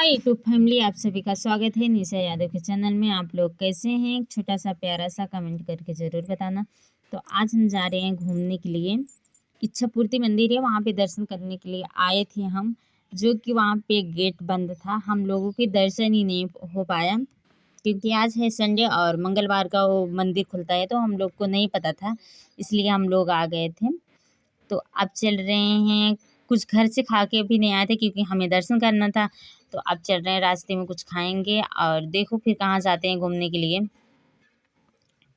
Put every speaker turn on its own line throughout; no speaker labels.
Hi YouTube family, आप सभी का स्वागत है निशा यादव के चैनल में। आप लोग कैसे हैं? एक छोटा सा प्यारा सा कमेंट करके ज़रूर बताना। तो आज हम जा रहे हैं घूमने के लिए। इच्छापूर्ति मंदिर है, वहाँ पे दर्शन करने के लिए आए थे हम, जो कि वहाँ पे गेट बंद था। हम लोगों के दर्शन ही नहीं हो पाया क्योंकि आज है संडे और मंगलवार का वो मंदिर खुलता है, तो हम लोग को नहीं पता था, इसलिए हम लोग आ गए थे। तो अब चल रहे हैं, कुछ घर से खा के भी नहीं आए थे क्योंकि हमें दर्शन करना था। तो अब चल रहे हैं, रास्ते में कुछ खाएंगे और देखो फिर कहाँ जाते हैं घूमने के लिए।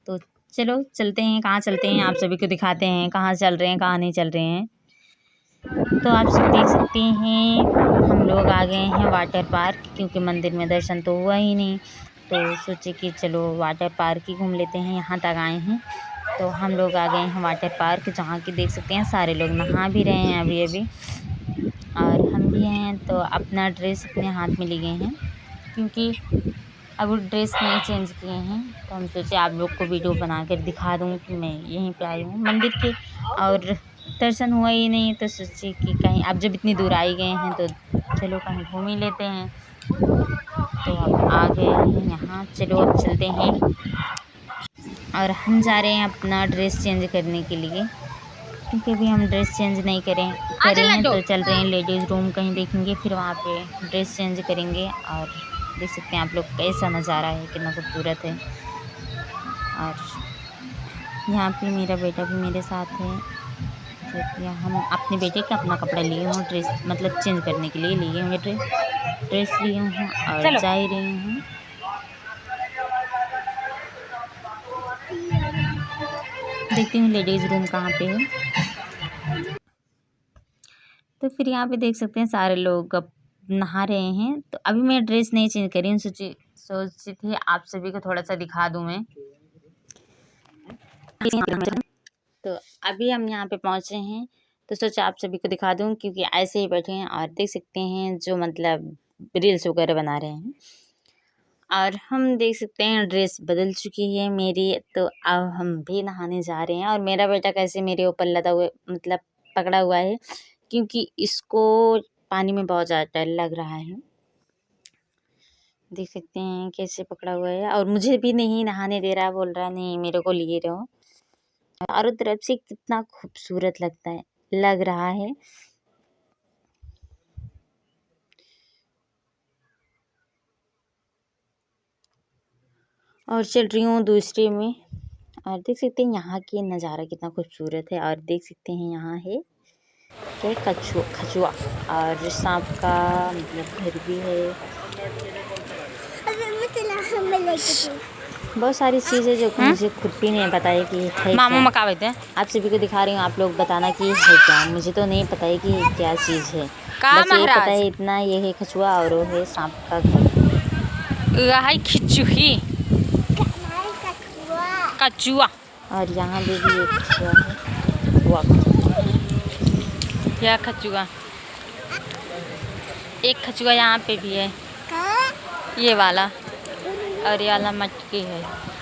तो चलो चलते हैं, कहाँ चलते हैं आप सभी को दिखाते हैं, कहाँ चल रहे हैं कहाँ नहीं चल रहे हैं। तो आप सब देख सकते हैं हम लोग आ गए हैं वाटर पार्क, क्योंकि मंदिर में दर्शन तो हुआ ही नहीं, तो सोचे कि चलो वाटर पार्क ही घूम लेते हैं। यहाँ तक आए हैं तो हम लोग आ गए हैं वाटर पार्क, जहाँ की देख सकते हैं सारे लोग नहा भी रहे हैं अभी अभी, और हम भी हैं। तो अपना ड्रेस अपने हाथ में ले गए हैं क्योंकि अब ड्रेस नहीं चेंज किए हैं, तो हम सोचे आप लोग को वीडियो बना कर दिखा दूँ कि मैं यहीं पे आई हूँ मंदिर के, और दर्शन हुआ ही नहीं, तो सोचे कि कहीं अब जब इतनी दूर आई गए हैं तो चलो कहीं घूम ही लेते हैं। तो अब आ गए हैं यहाँ, चलो अब चलते हैं। और हम जा रहे हैं अपना ड्रेस चेंज करने के लिए, क्योंकि अभी हम ड्रेस चेंज नहीं करें तो चल रहे हैं लेडीज़ रूम, कहीं देखेंगे फिर वहाँ पे ड्रेस चेंज करेंगे। और देख सकते हैं आप लोग कैसा नज़ारा है, कितना खूबसूरत है। और यहाँ पे मेरा बेटा भी मेरे साथ है, तो हम अपने बेटे का अपना कपड़ा लिए हूँ, ड्रेस मतलब चेंज करने के लिए लिए हुए ड्रेस लिए हूँ और जा ही रही हूँ। देखती हूँ लेडीज़ रूम कहाँ पे है। तो फिर यहाँ पे देख सकते हैं सारे लोग अब नहा रहे हैं। तो अभी मैं ड्रेस नहीं चेंज करी हूँ, सोची थी आप सभी को थोड़ा सा दिखा दूँ मैं। तो अभी हम यहाँ पे पहुँचे हैं, तो सोचा आप सभी को दिखा दूँ, क्योंकि ऐसे ही बैठे हैं और देख सकते हैं जो मतलब रील्स वगैरह बना रहे हैं। और हम देख सकते हैं ड्रेस बदल चुकी है मेरी, तो अब हम भी नहाने जा रहे हैं। और मेरा बेटा कैसे मेरे ऊपर लदा हुआ मतलब पकड़ा हुआ है, क्योंकि इसको पानी में बहुत ज़्यादा डर लग रहा है। देख सकते हैं कैसे पकड़ा हुआ है, और मुझे भी नहीं नहाने दे रहा, बोल रहा नहीं मेरे को लिए रहो। चारों तरफ से कितना खूबसूरत लग रहा है। और चल रही हूँ दूसरे में, और देख सकते हैं यहाँ की नज़ारा कितना खूबसूरत है। और देख सकते हैं यहाँ है क्या, कछुआ और सांप का मतलब घर भी है। बहुत सारी चीज़ें जो मुझे खुद भी नहीं पता है कि है क्या। आप सभी को दिखा रही हूँ, आप लोग बताना कि है क्या। मुझे तो नहीं पता है कि क्या चीज़ है, बस ये पता है इतना, ये है कछुआ और वो है सांप का घर। कछुआ और यहाँ भी एक कछुआ है, क्या कछुआ, एक कछुआ यहाँ पे भी है, ये वाला, और ये वाला मटकी है।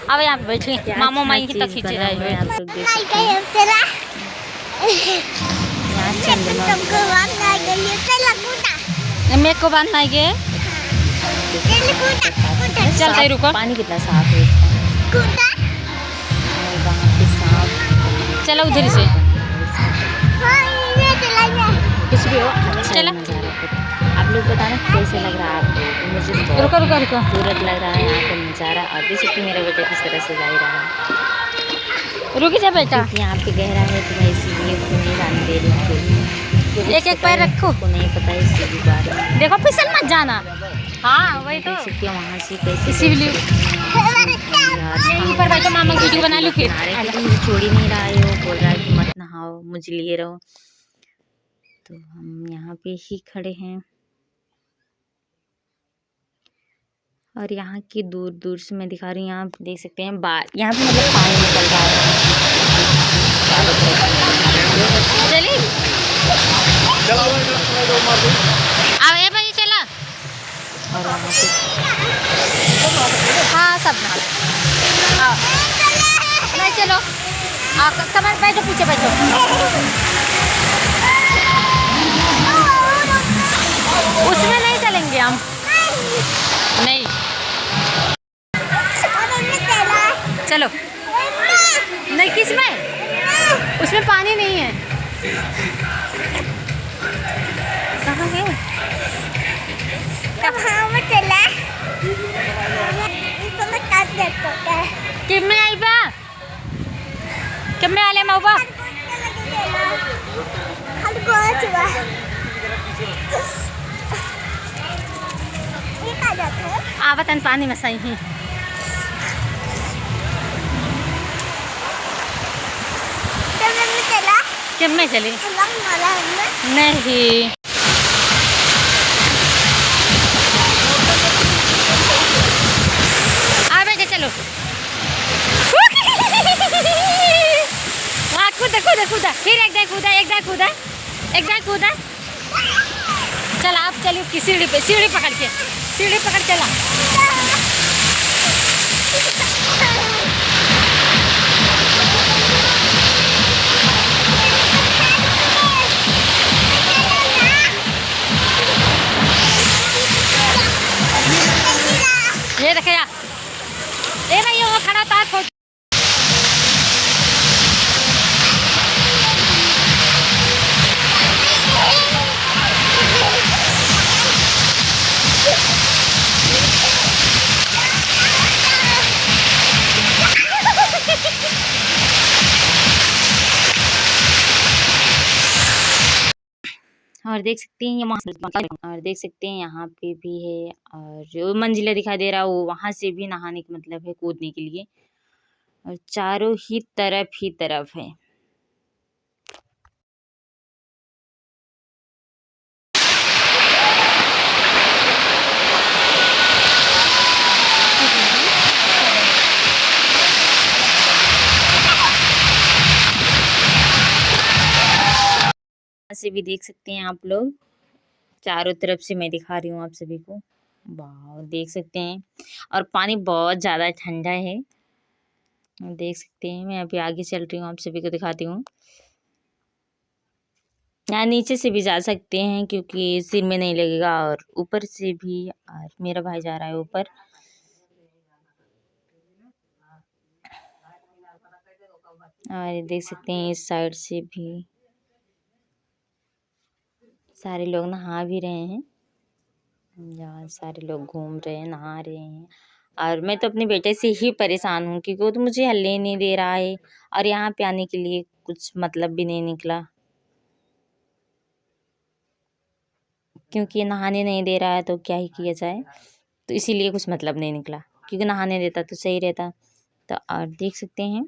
अब यहाँ पे बैठे मामू माई की तक खींच रहे हैं, आप लोग देख सकते हैं। यहाँ मेरे को बांधना है, चलते रुको। पानी कितना साफ है इसका, वहाँ पे सांप, चलो उधर से कुछ भी हो चला। आप लोग बताना कैसे लग रहा है आपको। मुझे रुको खूबसूरत लग रहा है यहाँ का नज़ारा। और देख सकते मेरा बेटा किस तरह से जा ही रहा है। रुक जा बेटा, यहाँ पे गहरा है तो मैं इसीलिए उसको नहीं जाने दे रही हूँ। एक पैर रखो, को नहीं पता है इसके भी बारे में। देखो फिसल मत जाना। हाँ वही तो, देख सकते हो वहाँ से कैसे इसीलिए पर बैठो, मामा वीडियो बना लो। फिर छोड़ ही नहीं रहा है, वो बोल रहा है कि मत नहाओ, मुझे लिए रहो। तो हम यहाँ पे ही खड़े हैं, और यहाँ की दूर दूर से मैं दिखा रही हूँ। यहाँ देख सकते हैं यहाँ पे मतलब पानी निकल रहा है। चलिए अब भाई चला। और यहाँ पे हाँ सब नहीं, चलो कमर बैठो, पीछे बैठो। उसमें नहीं चलेंगे हम। नहीं, चलो। नहीं, किसमें? उसमें पानी नहीं है। कहाँ है? किसमें आई बा? किसमें आले माऊबा? आवतन पानी में सही है। किसमें चली? नहीं, आ बेटे चलो। वहाँ कूदा कूदा कूदा, फिर एक दाई कूदा, एक दाई कूदा, एक दाई कूदा। चल आप चलिए की सीढ़ी पे, सीढ़ी पकड़ चला। ये देखे यार, ये नहीं वो खड़ा तार खोज। और देख सकते हैं और देख सकते हैं यहाँ पे भी है, और जो मंजिला दिखाई दे रहा है वो वहां से भी नहाने का मतलब है, कूदने के लिए। और चारों ही तरफ है। से भी देख सकते हैं आप लोग, चारों तरफ से मैं दिखा रही हूँ आप सभी को। वाह, देख सकते हैं। और पानी बहुत ज़्यादा ठंडा है, देख सकते हैं। मैं अभी आगे चल रही हूँ, आप सभी को दिखाती हूँ। यहाँ नीचे से भी जा सकते हैं क्योंकि सिर में नहीं लगेगा, और ऊपर से भी। और मेरा भाई जा रहा है ऊपर। और देख सकते हैं इस साइड से भी सारे लोग नहा भी रहे हैं। यहाँ सारे लोग घूम रहे हैं, नहा रहे हैं। और मैं तो अपने बेटे से ही परेशान हूँ क्योंकि वो तो मुझे हल्ले नहीं दे रहा है, और यहाँ पे आने के लिए कुछ मतलब भी नहीं निकला, क्योंकि नहाने नहीं दे रहा है तो क्या ही किया जाए। तो इसीलिए कुछ मतलब नहीं निकला, क्योंकि नहाने देता तो सही रहता। तो और देख सकते हैं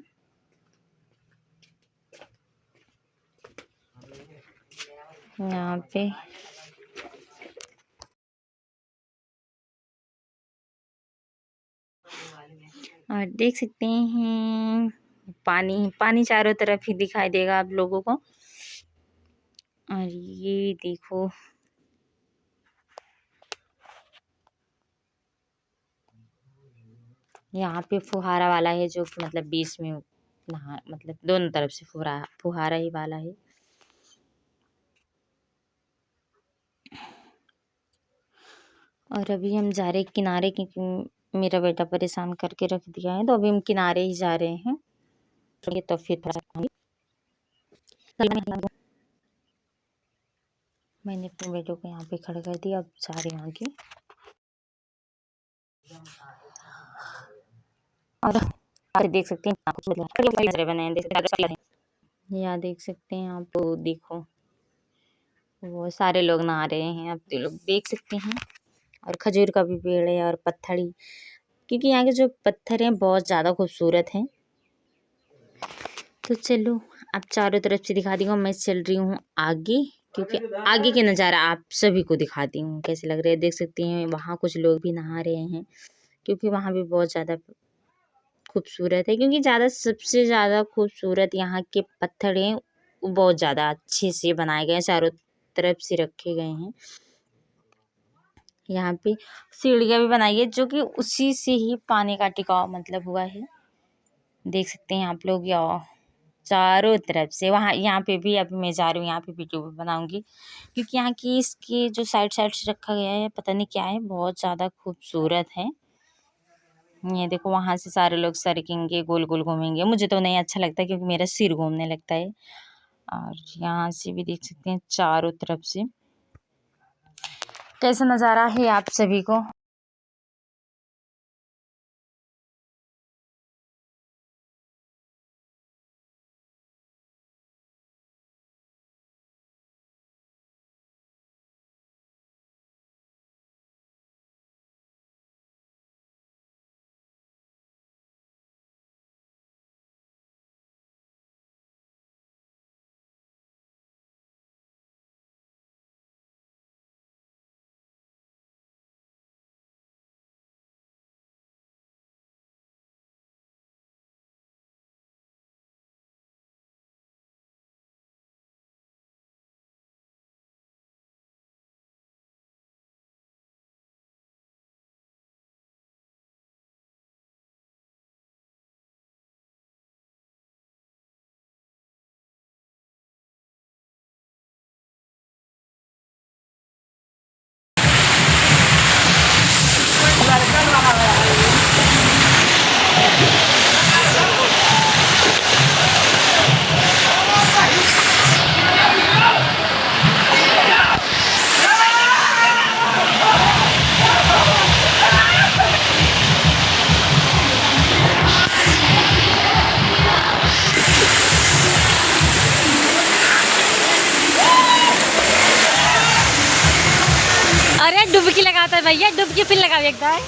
यहाँ पे और देख सकते हैं पानी चारों तरफ ही दिखाई देगा आप लोगों को। और ये देखो, यहाँ पे फुहारा वाला है, जो कि मतलब बीच में नहा, मतलब दोनों तरफ से फुहारा ही वाला है। और अभी हम जा रहे किनारे, क्योंकि मेरा बेटा परेशान करके रख दिया है, तो अभी हम किनारे ही जा रहे हैं। तो फिर मैंने अपने बेटों को यहाँ पे खड़ा कर दिया, अब जा रहे हैं आगे। और देख सकते हैं बने, यहाँ देख सकते हैं आप, देखो वो सारे लोग नहा रहे हैं, आप लोग देख सकते हैं। और खजूर का भी पेड़ है, और पत्थर, क्योंकि यहाँ के जो पत्थर हैं बहुत ज़्यादा खूबसूरत हैं। तो चलो, अब चारों तरफ से दिखा दी हूँ। मैं चल रही हूँ आगे, क्योंकि आगे के नज़ारा आप सभी को दिखाती हूँ कैसे लग रहे हैं। देख सकती हैं वहाँ कुछ लोग भी नहा रहे हैं, क्योंकि वहाँ भी बहुत ज़्यादा खूबसूरत है। क्योंकि सबसे ज़्यादा खूबसूरत यहाँ के पत्थर हैं, वो बहुत ज़्यादा अच्छे से बनाए गए हैं, चारों तरफ से रखे गए हैं। यहाँ पे सीढ़ियाँ भी बनाई है, जो कि उसी से ही पानी का टिकाव मतलब हुआ है। देख सकते हैं आप लोग, या चारों तरफ से। वहाँ यहाँ पे भी अभी मैं जा रही हूँ, यहाँ पे वीडियो बनाऊंगी क्योंकि यहाँ की इसकी जो साइड साइड से रखा गया है पता नहीं क्या है, बहुत ज़्यादा खूबसूरत है। ये देखो वहाँ से सारे लोग सरकेंगे, गोल गोल घूमेंगे। मुझे तो नहीं अच्छा लगता क्योंकि मेरा सिर घूमने लगता है। और यहाँ से भी देख सकते हैं चारों तरफ से कैसा नज़ारा है आप सभी को। अरे डुबकी लगाता है भैया, डुबकी फिर लगाओ एक बार।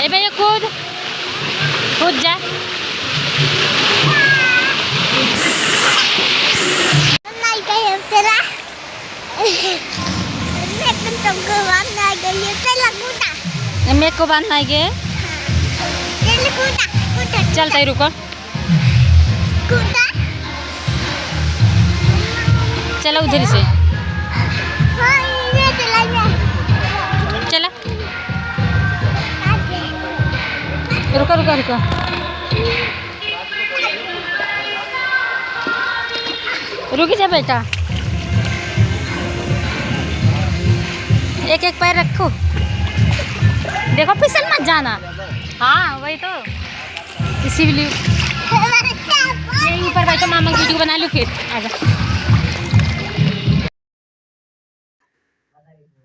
ए भैया कूद कूद जा। मेरे को बांधना है ये। चलता ही रुको, चलो उधर से चला। रुको रुको रुको, रुकी जा बेटा, एक एक पैर रखो, देखो फिसल मत जाना। हाँ वही तो, इसीलिए यहीं ऊपर बैठो, मामा की वीडियो बना लो फिर आजा।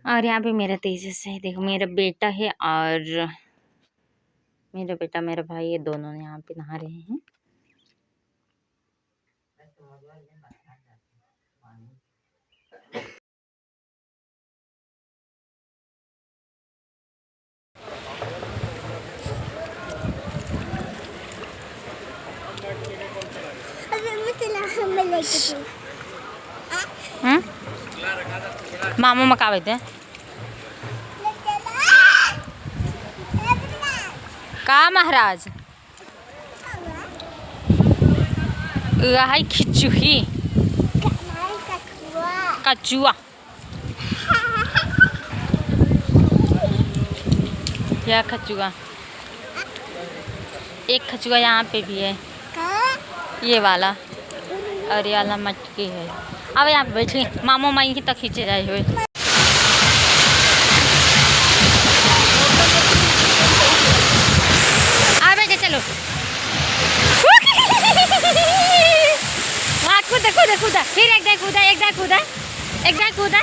और यहाँ पे मेरा तेजस है, देखो मेरा बेटा है और मेरा बेटा मेरा भाई, ये दोनों यहाँ पे नहा रहे हैं। मामू मकावे थे का महाराज है खिचुही कचुआ। यह खचुआ, एक खचुआ यहाँ पे भी है, ये वाला, और ये वाला मटकी है। अब यहाँ पे बैठिए, मामू माई तक खींचे जाए हुए। आ बेटे चलो, हाँ कूदा कूदा कूदा, फिर एक दाई कूदा, एक दाई कूदा, एक दाई कूदा।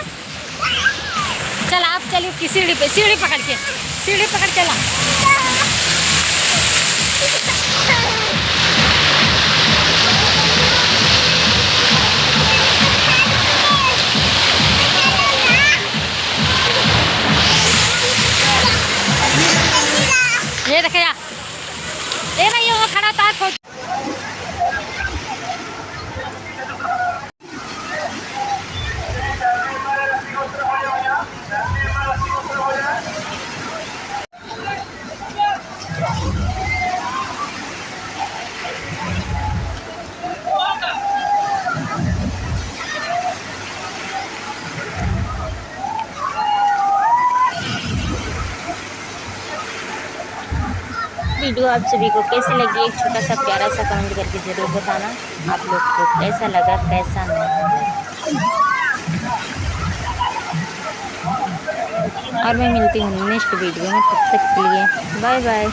चला आप चलिए की सीढ़ी पे, सीढ़ी पकड़ के, सीढ़ी पकड़ चला। ये देखिए, ए भाई वो खड़ा था खोज। वीडियो आप सभी को कैसी लगी, एक छोटा सा प्यारा सा कमेंट करके ज़रूर बताना आप लोग को कैसा लगा कैसा नहीं। और मैं मिलती हूँ नेक्स्ट वीडियो में, तब तक के लिए बाय बाय।